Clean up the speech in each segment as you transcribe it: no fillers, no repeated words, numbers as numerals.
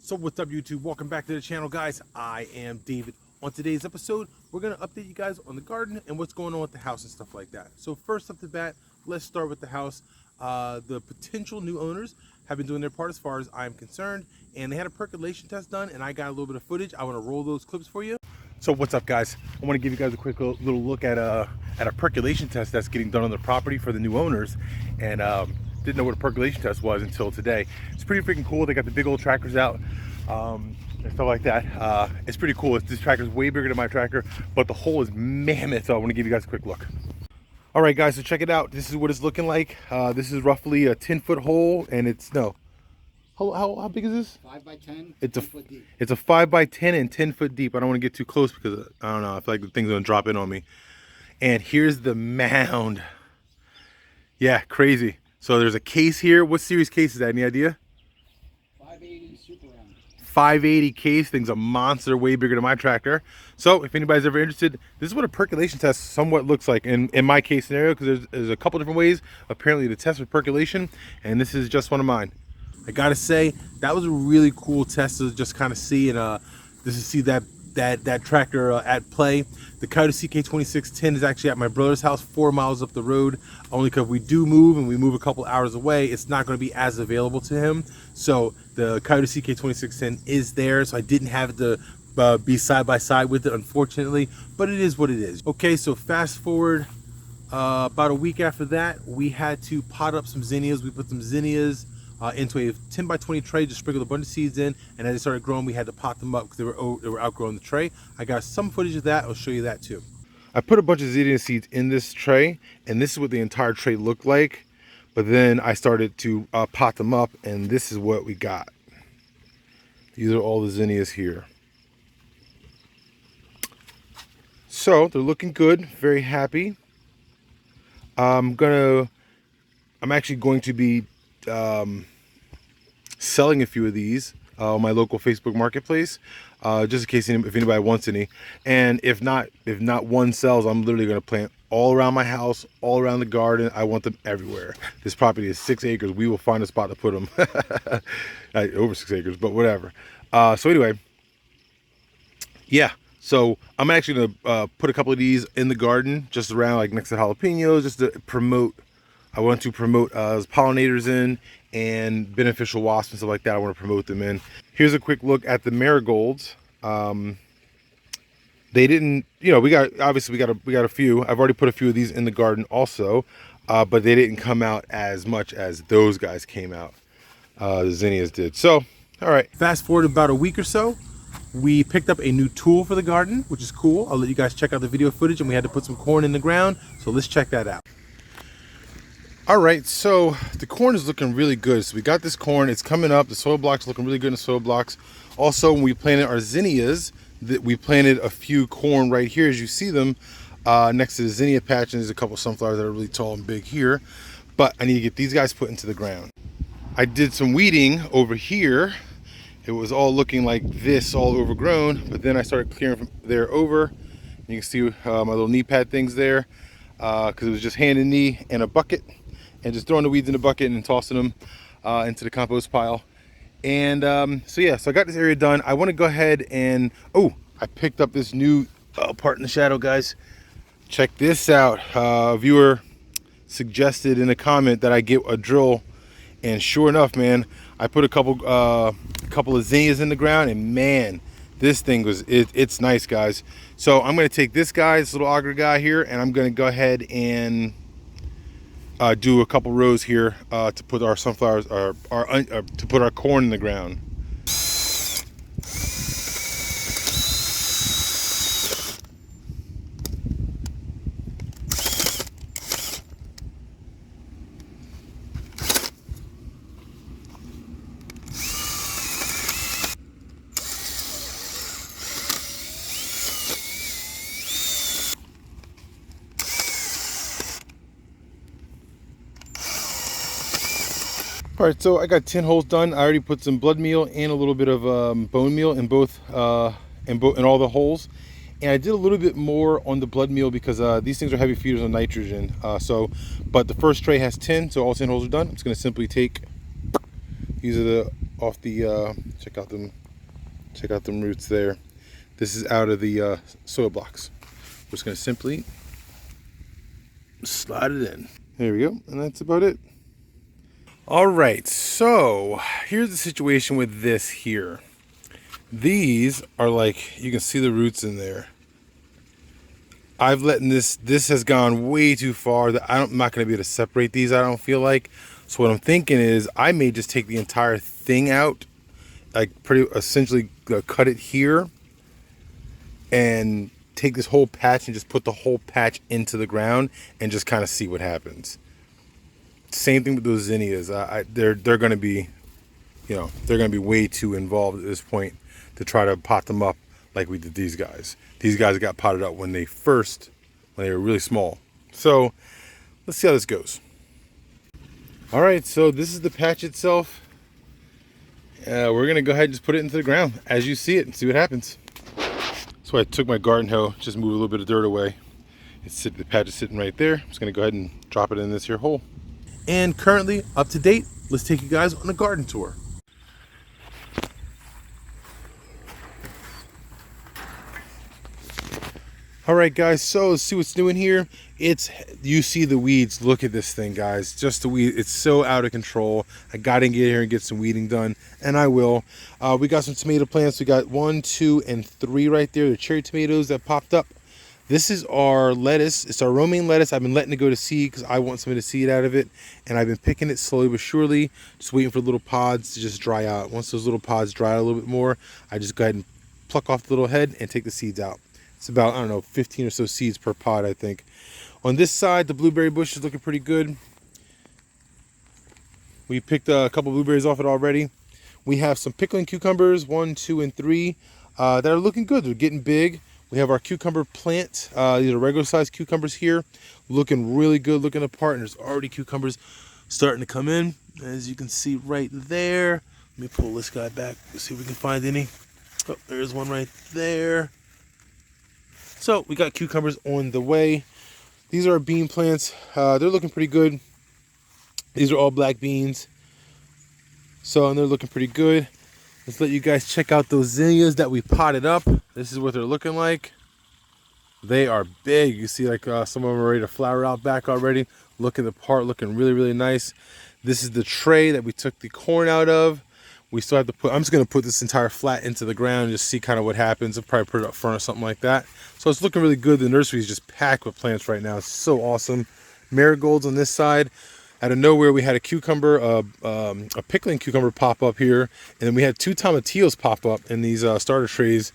So what's up, YouTube? Welcome back to the channel, guys. I am David. On today's episode, we're going to update you guys on the garden and what's going on with the house and stuff like that. So first off the bat, let's start with the house. The potential new owners have been doing their part as far as I'm concerned, and they had a percolation test done, and I got a little bit of footage. I want to roll those clips for you. So what's up, guys? I want to give you guys a quick little look at a percolation test that's getting done on the property for the new owners, and didn't know what a percolation test was until today. It's pretty freaking cool. They got the big old trackers out and stuff like that. It's pretty cool. This tracker's way bigger than my tractor, but the hole is mammoth. So I want to give you guys a quick look. All right, guys, so check it out. This is what it's looking like. This is roughly a 10-foot hole, and it's how big is this? 5 by 10. It's 10 foot deep. It's a 5 by 10 and 10 foot deep. I don't want to get too close because I don't know. I feel like the thing's gonna drop in on me. And here's the mound. Yeah, crazy. So there's a case here. What series case is that? Any idea? 580 Super Round. 580 case. Thing's a monster, way bigger than my tractor. So if anybody's ever interested, this is what a percolation test somewhat looks like in my case scenario, because there's a couple different ways apparently to test with percolation, and this is just one of mine. I gotta say, that was a really cool test to just kind of see, and see that tractor at play. The Coyote CK2610 is actually at my brother's house, 4 miles up the road. Only because we do move, and we move a couple hours away, it's not going to be as available to him. So the Coyote CK2610 is there, so I didn't have to be side by side with it, unfortunately, but it is what it is. Okay, so fast forward about a week after that, we had to pot up some zinnias. We put some zinnias into a 10 by 20 tray, just sprinkled a bunch of seeds in, and as they started growing, we had to pot them up because they were outgrowing the tray. I got some footage of that. I'll show you that too. I put a bunch of zinnia seeds in this tray, and this is what the entire tray looked like, but then I started to pot them up, and this is what we got. These are all the zinnias here. So they're looking good, very happy. I'm actually going to be selling a few of these on my local Facebook marketplace, just in case if anybody wants any. And if not one sells, I'm literally going to plant all around my house, all around the garden. I want them everywhere. This property is 6 acres. We will find a spot to put them. Over 6 acres, but whatever. So anyway, yeah. So I'm actually going to put a couple of these in the garden, just around like next to jalapenos, just to promote. I want to promote pollinators in and beneficial wasps and stuff like that. I want to promote them in. Here's a quick look at the marigolds. They didn't, we got a few. I've already put a few of these in the garden also, but they didn't come out as much as those guys came out. The zinnias did. So, all right. Fast forward about a week or so, we picked up a new tool for the garden, which is cool. I'll let you guys check out the video footage, and we had to put some corn in the ground. So let's check that out. All right, so the corn is looking really good. So we got this corn, it's coming up. The soil blocks looking really good in the soil blocks. Also, when we planted our zinnias, we planted a few corn right here, as you see them, next to the zinnia patch, and there's a couple sunflowers that are really tall and big here. But I need to get these guys put into the ground. I did some weeding over here. It was all looking like this, all overgrown, but then I started clearing from there over. You can see my little knee pad things there, because it was just hand and knee and a bucket, and just throwing the weeds in the bucket and tossing them into the compost pile. And so yeah, so I got this area done. I want to go ahead and, I picked up this new part in the shadow, guys. Check this out. A viewer suggested in a comment that I get a drill, and sure enough, man, I put a couple of zinnias in the ground, and man, this thing it's nice, guys. So I'm going to take this guy, this little auger guy here, and I'm going to go ahead and do a couple rows here to put our sunflowers, to put our corn in the ground. All right, so I got 10 holes done. I already put some blood meal and a little bit of bone meal in in all the holes. And I did a little bit more on the blood meal because these things are heavy feeders on nitrogen. But the first tray has 10, so all 10 holes are done. I'm just gonna simply take, these are the off the check out them roots there. This is out of the soil blocks. We're just gonna simply slide it in. There we go, and that's about it. All right, so here's the situation with this here. These are like, you can see the roots in there. I've let this has gone way too far that I'm not going to be able to separate these, I don't feel like. So what I'm thinking is I may just take the entire thing out, like essentially cut it here and take this whole patch and just put the whole patch into the ground and just kind of see what happens. Same thing with those zinnias. They're going to be, they're going to be way too involved at this point to try to pot them up like we did these guys. These guys got potted up when they were really small. So let's see how this goes. All right, so this is the patch itself. We're gonna go ahead and just put it into the ground as you see it and see what happens. So I took my garden hoe, just move a little bit of dirt away. The patch is sitting right there. I'm just gonna go ahead and drop it in this here hole. And currently up to date, let's take you guys on a garden tour. All right, guys, so let's see what's new in here. You see the weeds. Look at this thing, guys. Just the weed. It's so out of control. I got to get here and get some weeding done, and I will. We got some tomato plants. We got 1, 2, and 3 right there. The cherry tomatoes that popped up. This is our lettuce. It's our romaine lettuce. I've been letting it go to seed because I want some of the seed out of it, and I've been picking it slowly but surely, just waiting for the little pods to just dry out. Once those little pods dry out a little bit more, I just go ahead and pluck off the little head and take the seeds out. It's about, I don't know, 15 or so seeds per pod, I think. On this side, the blueberry bush is looking pretty good. We picked a couple blueberries off it already. We have some pickling cucumbers, 1, 2, and 3, that are looking good. They're getting big. We have our cucumber plant. These are regular sized cucumbers here, looking really good, looking apart. And there's already cucumbers starting to come in, as you can see right there. Let me pull this guy back, see if we can find any. Oh, there's one right there. So we got cucumbers on the way. These are our bean plants. They're looking pretty good. These are all black beans. So, and they're looking pretty good. Let's let you guys check out those zinnias that we potted up. This is what they're looking like. They are big. You see like some of them are ready to flower out back already. Looking the part, looking really, really nice. This is the tray that we took the corn out of. We still have to I'm just going to put this entire flat into the ground and just see kind of what happens. I'll probably put it up front or something like that. So it's looking really good. The nursery is just packed with plants right now. It's so awesome. Marigolds on this side. Out of nowhere, we had a cucumber, a pickling cucumber pop up here. And then we had 2 tomatillos pop up in these starter trays.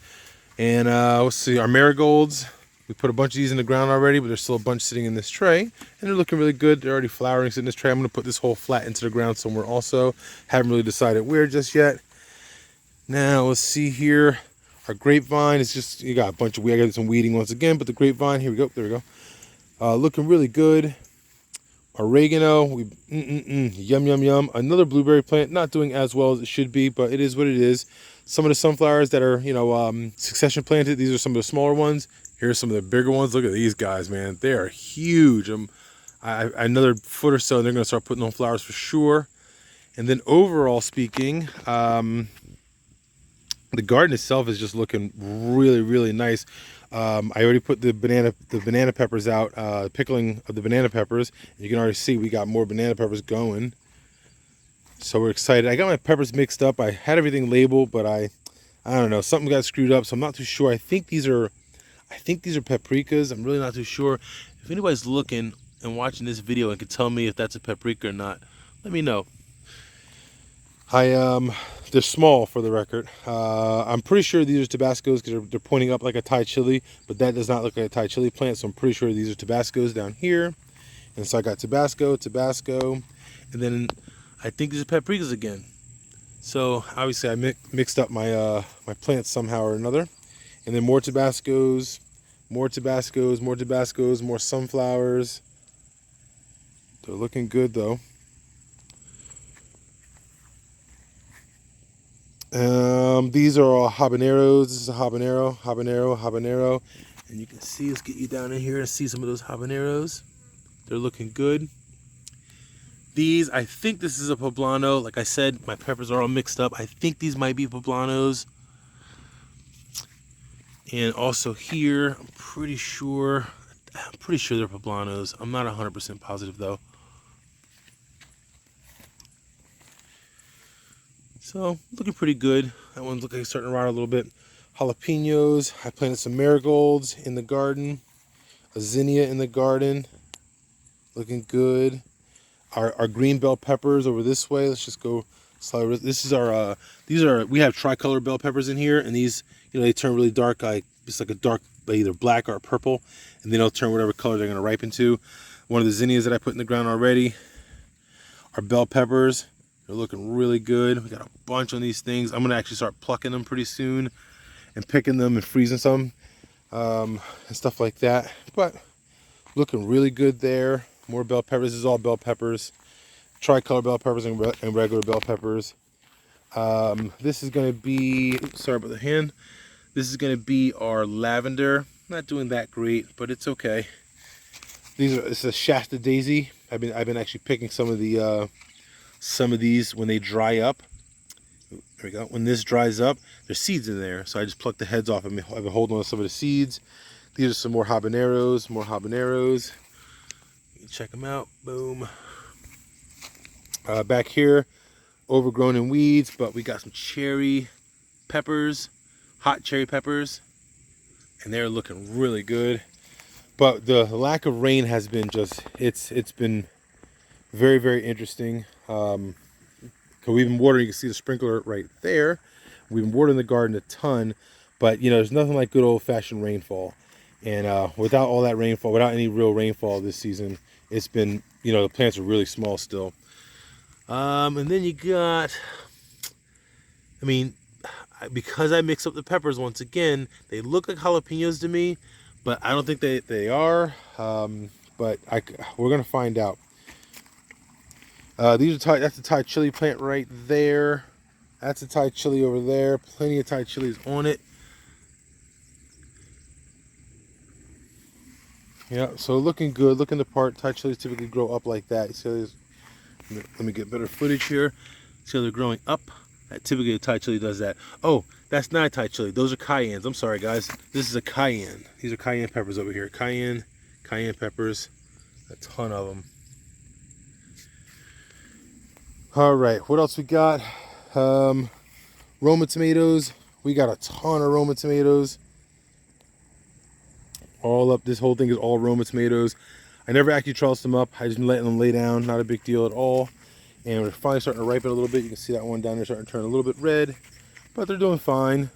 And let's see, our marigolds. We put a bunch of these in the ground already, but there's still a bunch sitting in this tray. And they're looking really good. They're already flowering in this tray. I'm going to put this whole flat into the ground somewhere also. Haven't really decided where just yet. Now, let's see here. Our grapevine is just, you got a bunch of, I got some weeding once again, but the grapevine, here we go, there we go. Looking really good. Oregano, yum, yum, yum. Another blueberry plant, not doing as well as it should be, but it is what it is. Some of the sunflowers that are, succession planted, these are some of the smaller ones. Here's some of the bigger ones. Look at these guys, man. They are huge. Another foot or so, they're going to start putting on flowers for sure. And then overall speaking, the garden itself is just looking really, really nice. I already put the banana peppers out, pickling of the banana peppers. You can already see we got more banana peppers going. So we're excited. I got my peppers mixed up. I had everything labeled, but I don't know, something got screwed up, so I'm not too sure. I think these are paprikas. I'm really not too sure. If anybody's looking and watching this video and can tell me if that's a paprika or not, let me know. They're small for the record. I'm pretty sure these are Tabascos because they're pointing up like a Thai chili, but that does not look like a Thai chili plant, so I'm pretty sure these are Tabascos down here. And so I got Tabasco, and then I think these are paprikas again. So obviously I mixed up my my plants somehow or another. And then more Tabascos, more sunflowers. They're looking good though. These are all habaneros. This is a habanero. And you can see, let's get you down in here and see some of those habaneros. They're looking good. These, I think this is a poblano. Like I said, my peppers are all mixed up. I think these might be poblanos. And also here, I'm pretty sure they're poblanos. I'm not 100% positive though. So, looking pretty good. That one's looking like it's starting to rot a little bit. Jalapenos. I planted some marigolds in the garden. A zinnia in the garden. Looking good. Our green bell peppers over this way. Let's just go slide. This is our we have tricolor bell peppers in here, and these, they turn really dark, like just like a dark, either black or purple, and then they'll turn whatever color they're going to ripen to. One of the zinnias that I put in the ground already are bell peppers. They're looking really good. We got a bunch on these things. I'm going to actually start plucking them pretty soon and picking them and freezing some and stuff like that. But looking really good there. More bell peppers. This is all bell peppers. Tricolor bell peppers and regular bell peppers. This is going to be, sorry about the hand. This is going to be our lavender. Not doing that great, but it's okay. This is a Shasta daisy. I've been actually picking some of these when they dry up. There we go. When this dries up, there's seeds in there, so I just pluck the heads off. I've been holding on to some of the seeds. These are some more habaneros. You can check them out. Boom. Back here, overgrown in weeds, but we got some cherry peppers, hot cherry peppers, and they're looking really good. But the lack of rain has been it's been very, very interesting. Because we've been watering, you can see the sprinkler right there. We've been watering the garden a ton, but there's nothing like good old-fashioned rainfall. And without all that rainfall, without any real rainfall this season, it's been, the plants are really small still. And then you got, because I mix up the peppers once again, they look like jalapenos to me, but I don't think they are. But we're gonna find out. That's a Thai chili plant right there. That's a Thai chili over there. Plenty of Thai chilies on it. Yeah, so looking good, looking the part. Thai chilies typically grow up like that. You see, let me get better footage here. See how they're growing up? Typically a Thai chili does that. Oh, that's not a Thai chili. Those are cayennes. I'm sorry, guys. This is a cayenne. These are cayenne peppers over here. Cayenne peppers. A ton of them. All right, what else we got? Roma tomatoes. We got a ton of Roma tomatoes. All up. This whole thing is all Roma tomatoes. I never actually trellised them up. I just been letting them lay down. Not a big deal at all. And we're finally starting to ripen a little bit. You can see that one down there starting to turn a little bit red, but they're doing fine.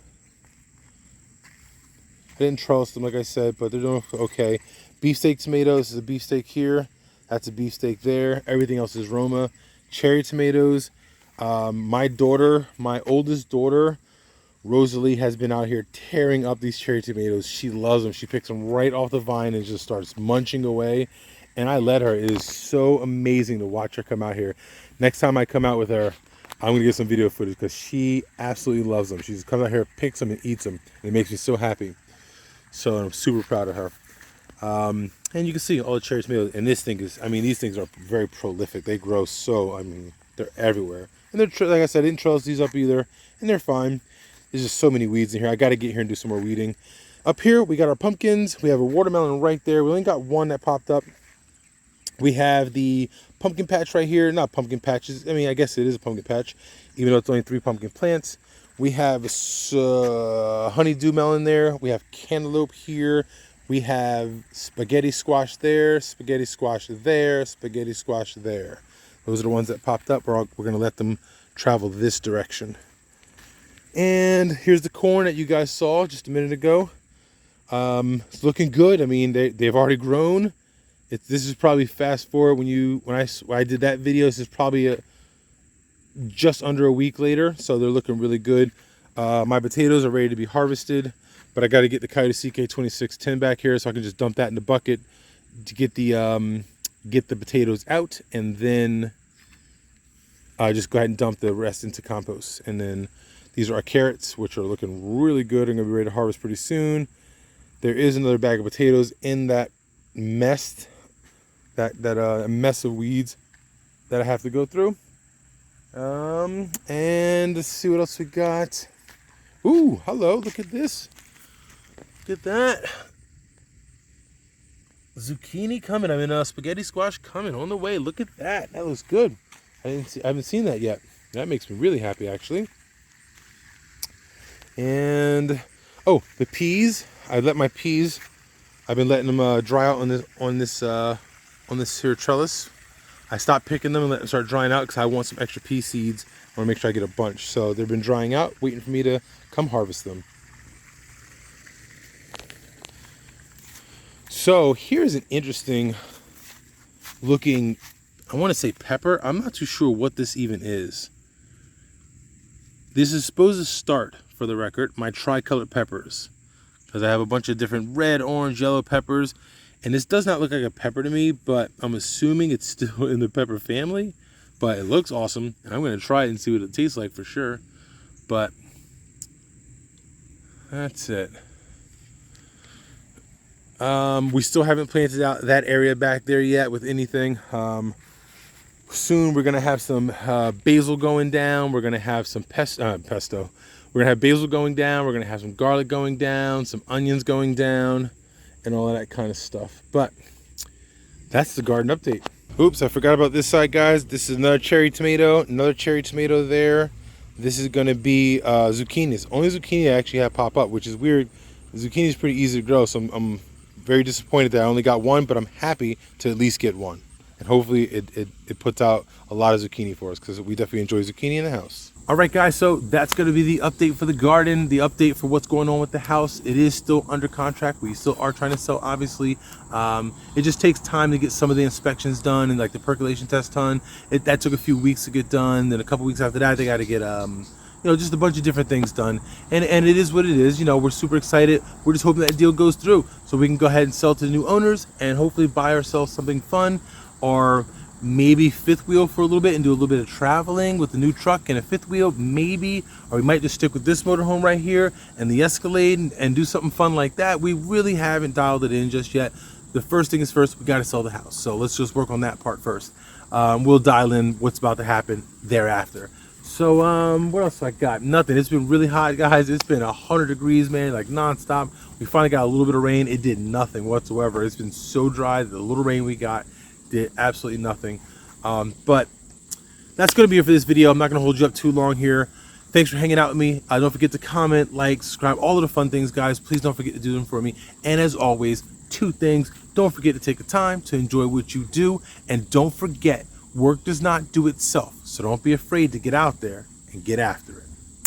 I didn't trellis them, like I said, but they're doing okay. Beefsteak tomatoes. This is a beefsteak here. That's a beefsteak there. Everything else is Roma. Cherry tomatoes. My oldest daughter, Rosalie, has been out here tearing up these cherry tomatoes. She loves them. She picks them right off the vine and just starts munching away. And I let her. It is so amazing to watch her come out here. Next time I come out with her, I'm going to get some video footage because she absolutely loves them. She just comes out here, picks them, and eats them. And it makes me so happy. So I'm super proud of her. And you can see all the cherry tomatoes. And this thing is, these things are very prolific. They grow so, they're everywhere. And they're, like I said, I didn't trellis these up either. And they're fine. There's just so many weeds in here. I got to get here and do some more weeding. Up here, we got our pumpkins. We have a watermelon right there. We only got one that popped up. We have the pumpkin patch right here. Not pumpkin patches. I guess it is a pumpkin patch, even though it's only 3 pumpkin plants. We have honeydew melon there. We have cantaloupe here. We have spaghetti squash there, spaghetti squash there, spaghetti squash there. Those are the ones that popped up. We're going to let them travel this direction. And here's the corn that you guys saw just a minute ago. It's looking good. They've already grown. This is probably fast forward when I did that video. This is probably just under a week later, so they're looking really good. My potatoes are ready to be harvested, but I got to get the Coyote CK2610 back here so I can just dump that in the bucket to get the potatoes out, and then just go ahead and dump the rest into compost. And then these are our carrots, which are looking really good. I'm gonna be ready to harvest pretty soon. There is another bag of potatoes in that mess. That mess of weeds. that I have to go through. And let's see what else we got. Ooh, hello, look at this. Look at that. Zucchini coming. I mean, spaghetti squash coming on the way. Look at that. That looks good. I haven't seen that yet. That makes me really happy, actually. And oh, the peas. I let my peas. I've been letting them dry out on this here trellis. I stopped picking them and let them start drying out because I want some extra pea seeds. I want to make sure I get a bunch. So they've been drying out, waiting for me to come harvest them. So here's an interesting looking, I want to say pepper. I'm not too sure what this even is. This is supposed to start, for the record, my tricolored peppers. Because I have a bunch of different red, orange, yellow peppers. And this does not look like a pepper to me, but I'm assuming it's still in the pepper family. But it looks awesome. And I'm going to try it and see what it tastes like for sure. But that's it. We still haven't planted out that area back there yet with anything. Soon we're gonna have some basil going down. We're gonna have some pesto. We're gonna have basil going down. We're gonna have some garlic going down, some onions going down, and all of that kind of stuff. But that's the garden update. Oops, I forgot about this side, guys. This is another cherry tomato there. This is gonna be zucchinis. Only zucchini I actually have pop up, which is weird. Zucchini is pretty easy to grow, so I'm very disappointed that I only got one, but I'm happy to at least get one. And hopefully it puts out a lot of zucchini for us because we definitely enjoy zucchini in the house. All right, guys, so that's going to be the update for the garden, the update for what's going on with the house. It is still under contract. We still are trying to sell, obviously. It just takes time to get some of the inspections done and like the percolation test done. That took a few weeks to get done. Then a couple weeks after that, they got to get just a bunch of different things done, and it is what it is. We're super excited. We're just hoping that deal goes through so we can go ahead and sell to the new owners and hopefully buy ourselves something fun, or maybe fifth wheel for a little bit and do a little bit of traveling with the new truck and a fifth wheel, maybe. Or we might just stick with this motorhome right here and the Escalade and do something fun like that. We really haven't dialed it in just yet. The first thing is first, we got to sell the house, so let's just work on that part first. We'll dial in what's about to happen thereafter. So what else I got? Nothing. It's been really hot, guys. It's been 100 degrees, man, like nonstop. We finally got a little bit of rain. It did nothing whatsoever. It's been so dry. The little rain we got did absolutely nothing. But that's going to be it for this video. I'm not going to hold you up too long here. Thanks for hanging out with me. Don't forget to comment, like, subscribe, all of the fun things, guys. Please don't forget to do them for me. And as always, two things. Don't forget to take the time to enjoy what you do. And don't forget, work does not do itself. So don't be afraid to get out there and get after it.